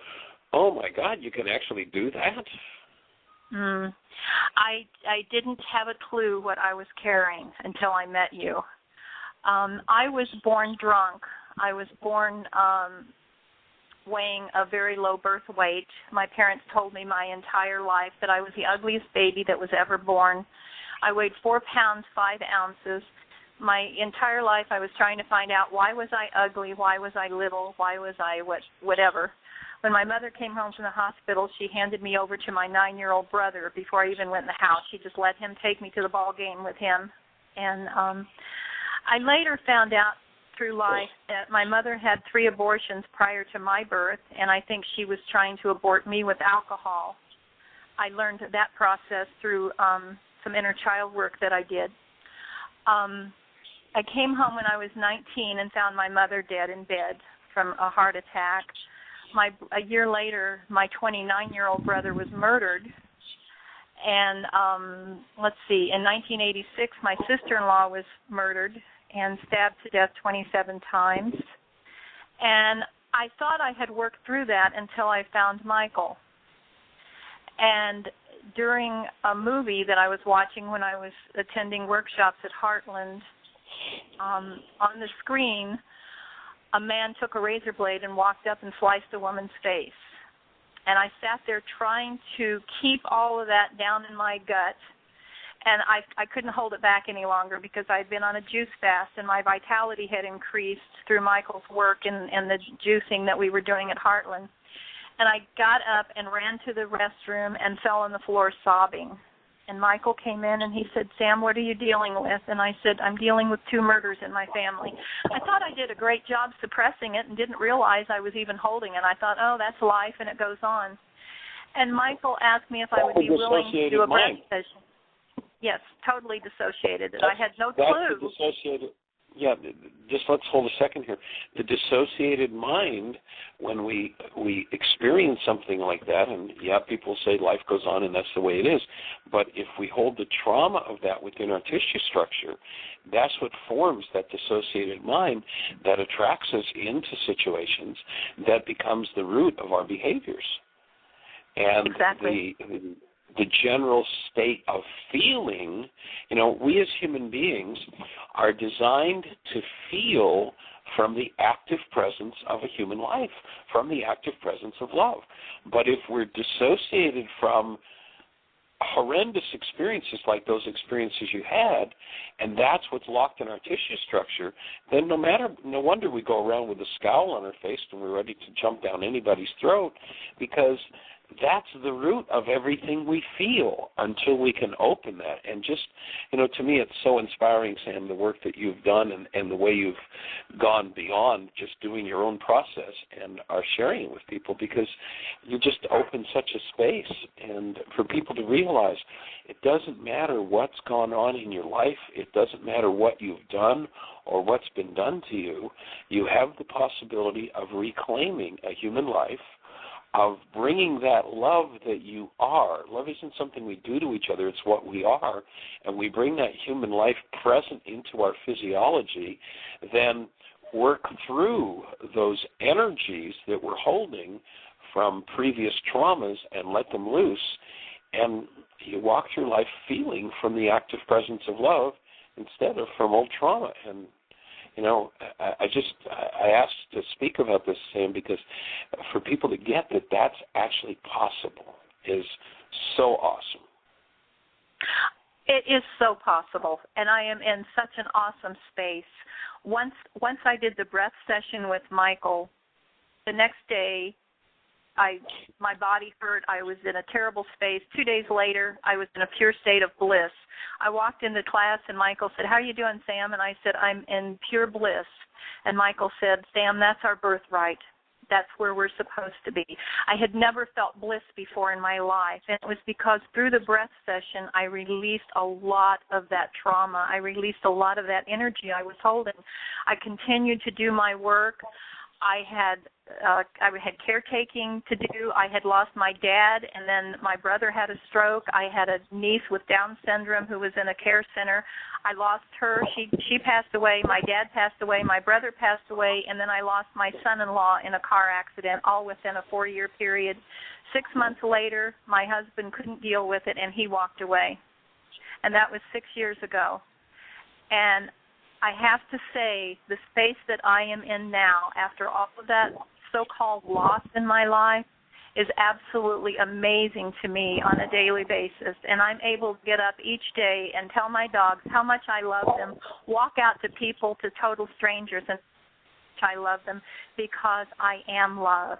S3: oh, my God, you can actually do that?
S4: I didn't have a clue what I was carrying until I met you. I was born drunk. I was born weighing a very low birth weight. My parents told me my entire life that I was the ugliest baby that was ever born. I weighed 4 pounds, 5 ounces. My entire life I was trying to find out, why was I ugly, why was I little, why was I whatever. When my mother came home from the hospital, she handed me over to my 9-year-old brother before I even went in the house. She just let him take me to the ball game with him. And I later found out through life that my mother had 3 abortions prior to my birth, and I think she was trying to abort me with alcohol. I learned that process through some inner child work that I did. I came home when I was 19 and found my mother dead in bed from a heart attack. A year later, my 29-year-old brother was murdered. And in 1986, my sister-in-law was murdered and stabbed to death 27 times. And I thought I had worked through that until I found Michael. And during a movie that I was watching when I was attending workshops at Heartland, on the screen, a man took a razor blade and walked up and sliced a woman's face. And I sat there trying to keep all of that down in my gut, and I couldn't hold it back any longer because I'd been on a juice fast and my vitality had increased through Michael's work and the juicing that we were doing at Heartland. And I got up and ran to the restroom and fell on the floor sobbing. And Michael came in and he said, Sam, what are you dealing with? And I said, I'm dealing with 2 murders in my family. I thought I did a great job suppressing it and didn't realize I was even holding it. I thought, oh, that's life and it goes on. And Michael asked me if I would be willing to do a breath session. Yes, totally dissociated. I had no clue.
S3: just let's hold a second here. The dissociated mind, when we experience something like that, and people say life goes on and that's the way it is, but if we hold the trauma of that within our tissue structure, that's what forms that dissociated mind that attracts us into situations that becomes the root of our behaviors. And
S4: exactly.
S3: The general state of feeling, we as human beings are designed to feel from the active presence of a human life, from the active presence of love. But if we're dissociated from horrendous experiences like those experiences you had, and that's what's locked in our tissue structure, then no wonder we go around with a scowl on our face and we're ready to jump down anybody's throat, because that's the root of everything we feel until we can open that. And just, to me it's so inspiring, Sam, the work that you've done and the way you've gone beyond just doing your own process and are sharing it with people, because you just open such a space. And for people to realize it doesn't matter what's gone on in your life, it doesn't matter what you've done or what's been done to you, you have the possibility of reclaiming a human life, of bringing that love that you are. Love isn't something we do to each other, it's what we are, and we bring that human life present into our physiology, then work through those energies that we're holding from previous traumas and let them loose, and you walk through life feeling from the active presence of love instead of from old trauma. And I asked to speak about this, Sam, because for people to get that that's actually possible is so awesome.
S4: It is so possible, and I am in such an awesome space. Once I did the breath session with Michael, the next day my body hurt. I was in a terrible space. 2 days later, I was in a pure state of bliss. I walked into class, and Michael said, "How are you doing, Sam?" And I said, "I'm in pure bliss." And Michael said, "Sam, that's our birthright. That's where we're supposed to be." I had never felt bliss before in my life, and it was because through the breath session, I released a lot of that trauma. I released a lot of that energy I was holding. I continued to do my work. I had caretaking to do. I had lost my dad, and then my brother had a stroke. I had a niece with Down syndrome who was in a care center. I lost her. She passed away. My dad passed away. My brother passed away, and then I lost my son-in-law in a car accident, all within a 4-year period. 6 months later, my husband couldn't deal with it, and he walked away. And that was 6 years ago. And I have to say, the space that I am in now, after all of that so-called loss in my life, is absolutely amazing to me on a daily basis. And I'm able to get up each day and tell my dogs how much I love them, walk out to people, to total strangers, and I love them, because I am love.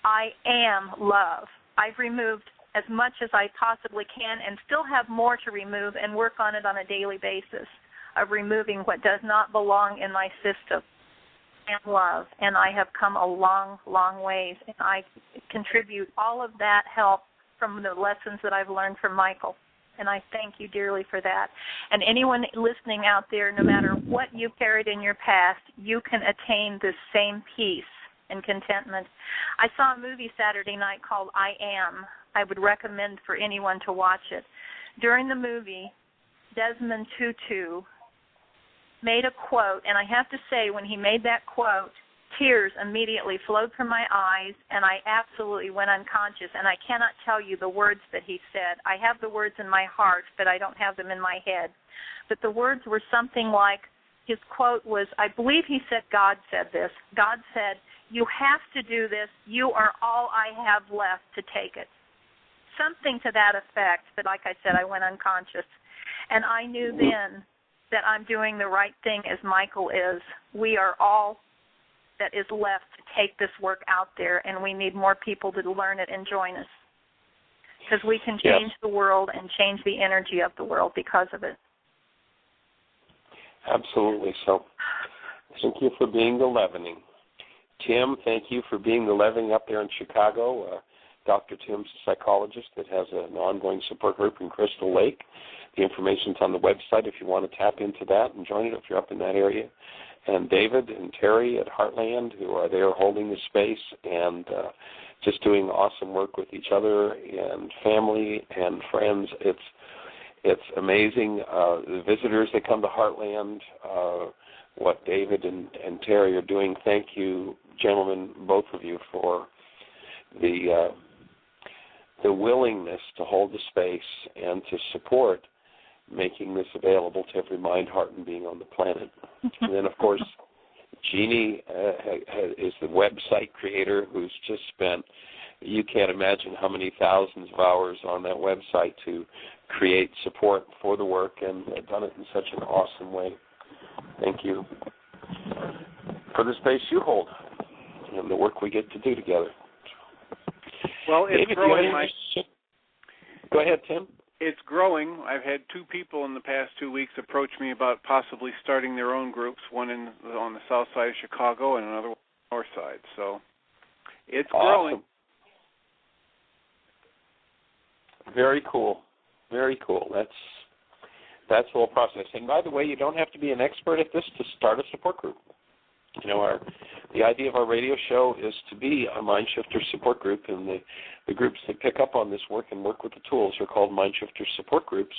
S4: I am love. I've removed as much as I possibly can and still have more to remove and work on it on a daily basis, of removing what does not belong in my system. And love, and I have come a long, long ways, and I contribute all of that help from the lessons that I've learned from Michael, and I thank you dearly for that. And anyone listening out there, no matter what you carried in your past, you can attain this same peace and contentment. I saw a movie Saturday night called I Am. I would recommend for anyone to watch it. During the movie, Desmond Tutu made a quote, and I have to say, when he made that quote, tears immediately flowed from my eyes, and I absolutely went unconscious, and I cannot tell you the words that he said. I have the words in my heart, but I don't have them in my head. But the words were something like, his quote was, I believe he said God said this. God said, "You have to do this. You are all I have left to take it." Something to that effect, but like I said, I went unconscious. And I knew then that I'm doing the right thing as Michael is. We are all that is left to take this work out there, and we need more people to learn it and join us, because we can change the world and change the energy of the world because of it.
S3: Absolutely. So thank you for being the leavening. Tim, thank you for being the leavening up there in Chicago. Dr. Tim's a psychologist that has an ongoing support group in Crystal Lake. The information's on the website if you want to tap into that and join it if you're up in that area. And David and Terry at Heartland, who are there holding the space and just doing awesome work with each other and family and friends. It's amazing. The visitors that come to Heartland, what David and Terry are doing. Thank you, gentlemen, both of you, for the willingness to hold the space and to support making this available to every mind, heart, and being on the planet. And then, of course, Jeanie is the website creator who's just spent, you can't imagine how many thousands of hours on that website to create support for the work, and done it in such an awesome way. Thank you for the space you hold and the work we get to do together.
S5: Well, it's
S3: David,
S5: growing.
S3: Go ahead, Tim.
S5: It's growing. I've had 2 people in the past 2 weeks approach me about possibly starting their own groups, one on the south side of Chicago and another on the north side. So it's growing.
S3: Very cool. Very cool. That's the whole process. And by the way, you don't have to be an expert at this to start a support group. You know, the idea of our radio show is to be a MindShifters support group, and the groups that pick up on this work and work with the tools are called MindShifters support groups.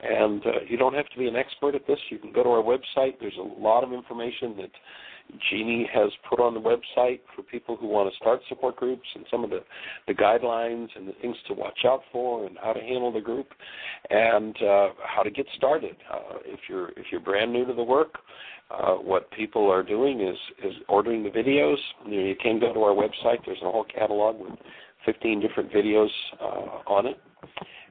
S3: And you don't have to be an expert at this. You can go to our website. There's a lot of information that Jeanie has put on the website for people who want to start support groups, and some of the guidelines and the things to watch out for, and how to handle the group, and how to get started. If you're brand new to the work, what people are doing is ordering the videos. You can go to our website. There's a whole catalog with 15 different videos on it.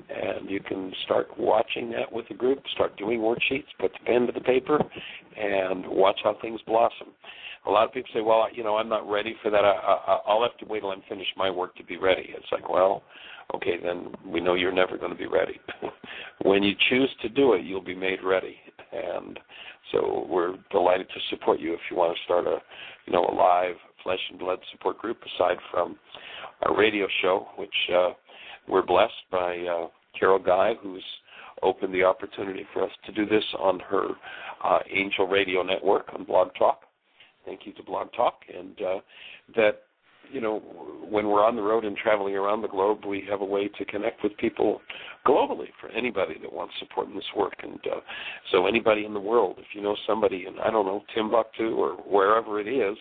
S3: And you can start watching that with the group, start doing worksheets, put the pen to the paper, and watch how things blossom. A lot of people say, well, you know, I'm not ready for that. I'll have to wait till I'm finished my work to be ready. It's like, well, okay, then we know you're never going to be ready. When you choose to do it, you'll be made ready. And so we're delighted to support you if you want to start a live flesh and blood support group, aside from our radio show, which we're blessed by Carol Guy, who's opened the opportunity for us to do this on her Angel Radio Network on Blog Talk. Thank you to Blog Talk. And that, you know, when we're on the road and traveling around the globe, we have a way to connect with people globally for anybody that wants support in this work. And so anybody in the world, if you know somebody in, I don't know, Timbuktu or wherever it is,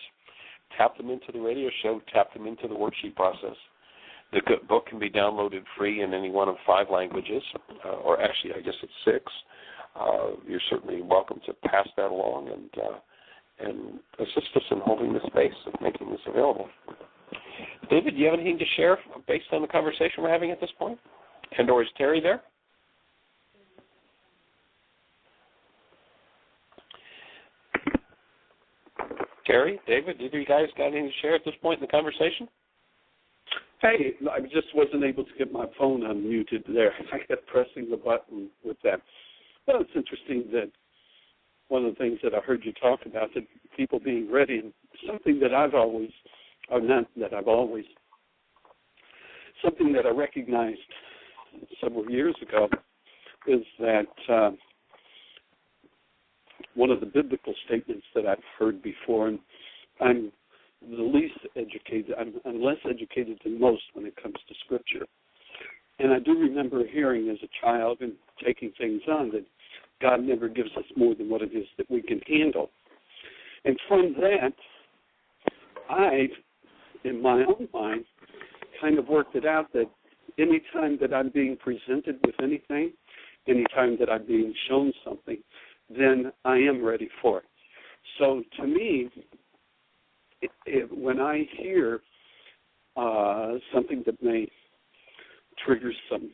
S3: tap them into the radio show, tap them into the worksheet process. The book can be downloaded free in any one of 5 languages, or actually I guess it's 6. You're certainly welcome to pass that along and assist us in holding the space and making this available. David, do you have anything to share based on the conversation we're having at this point? And or is Terry there? Terry, David, either of you guys got anything to share at this point in the conversation?
S1: Hey, I just wasn't able to get my phone unmuted there. I kept pressing the button with that. Well, it's interesting that one of the things that I heard you talk about, that people being ready, and something that I've always, or not that I've always, something that I recognized several years ago is that one of the biblical statements that I've heard before, and I'm the least educated, I'm less educated than most when it comes to Scripture. And I do remember hearing as a child and taking things on that God never gives us more than what it is that we can handle. And from that, I, in my own mind, kind of worked it out that any time that I'm being presented with anything, any time that I'm being shown something, then I am ready for it. So to me, when I hear something that may trigger some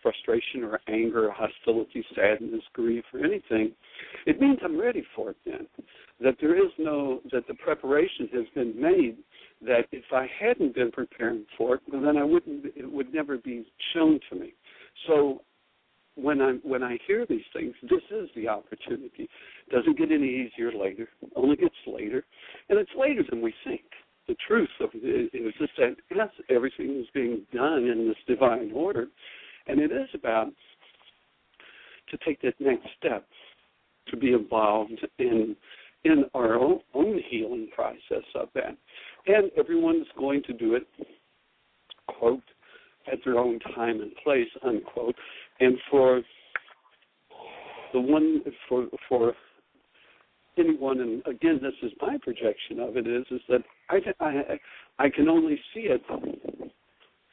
S1: frustration or anger, or hostility, sadness, grief, or anything, it means I'm ready for it then. That there is that the preparation has been made, that if I hadn't been preparing for it, then it would never be shown to me. So when I hear these things, this is the opportunity. It doesn't get any easier later. It only gets later. And it's later than we think. the truth of it is that, yes, everything is being done in this divine order, and it is about to take that next step, to be involved in our own healing process of that. And everyone's going to do it, quote, at their own time and place, unquote. And for anyone, and again, this is my projection of it, is that I can only see it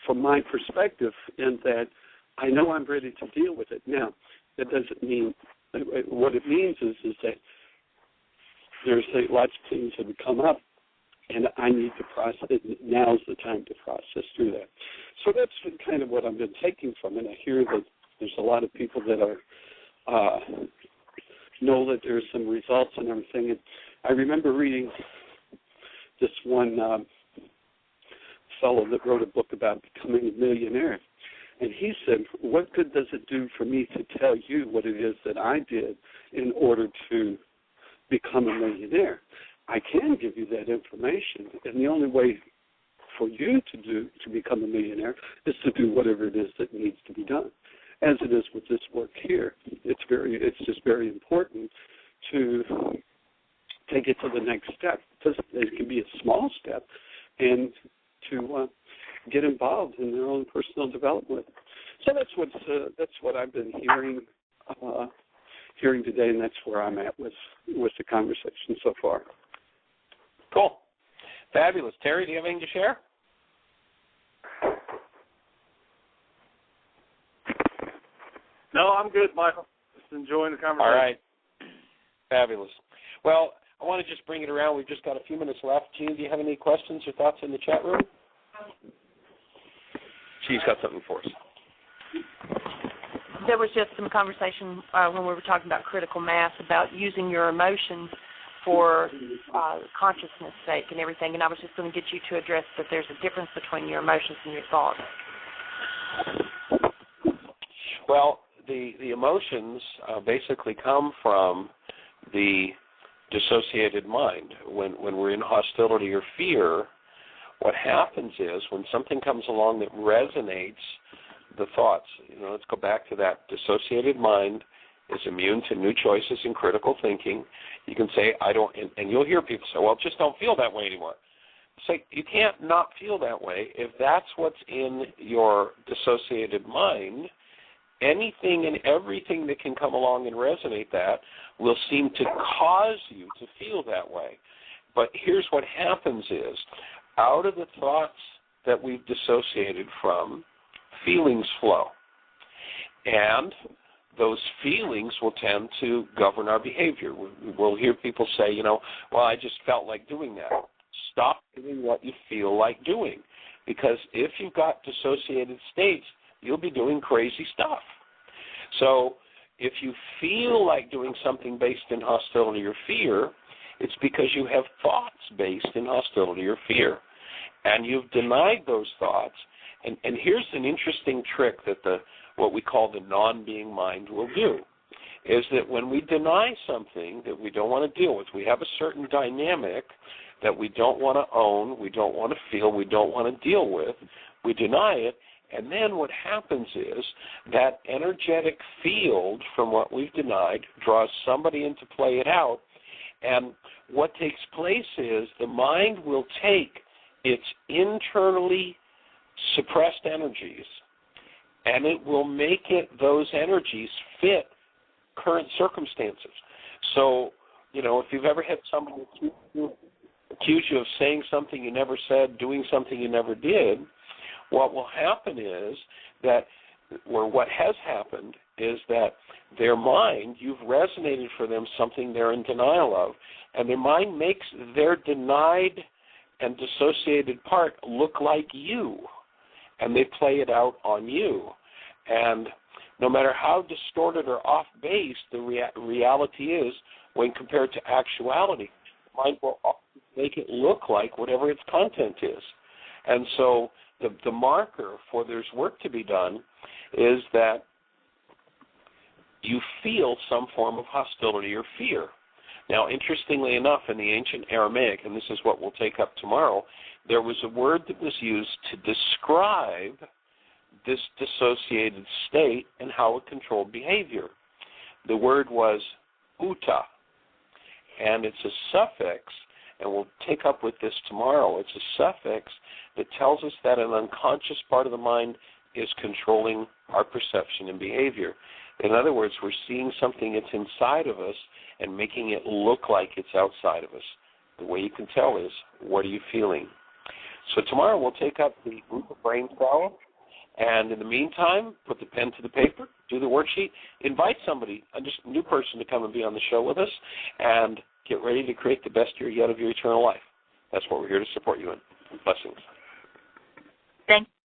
S1: from my perspective, in that I know I'm ready to deal with it. Now, that doesn't mean, what it means is that there's lots of things that would come up, and I need to process it. Now's the time to process through that. So that's kind of what I've been taking from it. I hear that there's a lot of people that are know that there's some results and everything. And I remember reading this one fellow that wrote a book about becoming a millionaire. And he said, what good does it do for me to tell you what it is that I did in order to become a millionaire? I can give you that information, and the only way for you to become a millionaire is to do whatever it is that needs to be done. As it is with this work here, it's just very important to take it to the next step. It can be a small step, and to get involved in their own personal development. So that's what I've been hearing today, and that's where I'm at with the conversation so far.
S3: Cool. Fabulous. Terry, do you have anything to share?
S6: No, I'm good, Michael. Just enjoying the conversation.
S3: All right. Fabulous. Well, I want to just bring it around. We've just got a few minutes left. Jeanie, do you have any questions or thoughts in the chat room? She's got something for us.
S2: There was just some conversation when we were talking about critical mass, about using your emotions for consciousness sake and everything, and I was just going to get you to address that there's a difference between your emotions and your thoughts.
S3: Well, the emotions basically come from the dissociated mind. When we're in hostility or fear, what happens is when something comes along that resonates the thoughts, let's go back to that. Dissociated mind is immune to new choices and critical thinking. You can say, I don't, and you'll hear people say, well, just don't feel that way anymore. It's like, you can't not feel that way. If that's what's in your dissociated mind, anything and everything that can come along and resonate that will seem to cause you to feel that way. But here's what happens is, out of the thoughts that we've dissociated from, feelings flow. And those feelings will tend to govern our behavior. We'll hear people say, well, I just felt like doing that. Stop doing what you feel like doing. Because if you've got dissociated states, you'll be doing crazy stuff. So if you feel like doing something based in hostility or fear, it's because you have thoughts based in hostility or fear. And you've denied those thoughts. And here's an interesting trick that what we call the non-being mind will do, is that when we deny something that we don't want to deal with, we have a certain dynamic that we don't want to own, we don't want to feel, we don't want to deal with, we deny it, and then what happens is that energetic field from what we've denied draws somebody in to play it out, and what takes place is the mind will take its internally suppressed energies, and it will make those energies fit current circumstances. So, if you've ever had somebody accuse you of saying something you never said, doing something you never did, what will happen is that, or what has happened, is that their mind, you've resonated for them something they're in denial of, and their mind makes their denied and dissociated part look like you, and they play it out on you. And no matter how distorted or off base the reality is when compared to actuality, mind will make it look like whatever its content is. And so the marker for there's work to be done is that you feel some form of hostility or fear. Now, interestingly enough, in the ancient Aramaic, and this is what we'll take up tomorrow, there was a word that was used to describe this dissociated state and how it controlled behavior. The word was uta, and it's a suffix, and we'll take up with this tomorrow. It's a suffix that tells us that an unconscious part of the mind is controlling our perception and behavior. In other words, we're seeing something that's inside of us and making it look like it's outside of us. The way you can tell is, what are you feeling? So tomorrow we'll take up the group of brain cells, and in the meantime, put the pen to the paper, do the worksheet, invite somebody, a new person to come and be on the show with us, and get ready to create the best year yet of your eternal life. That's what we're here to support you in. Blessings.
S4: Thank you.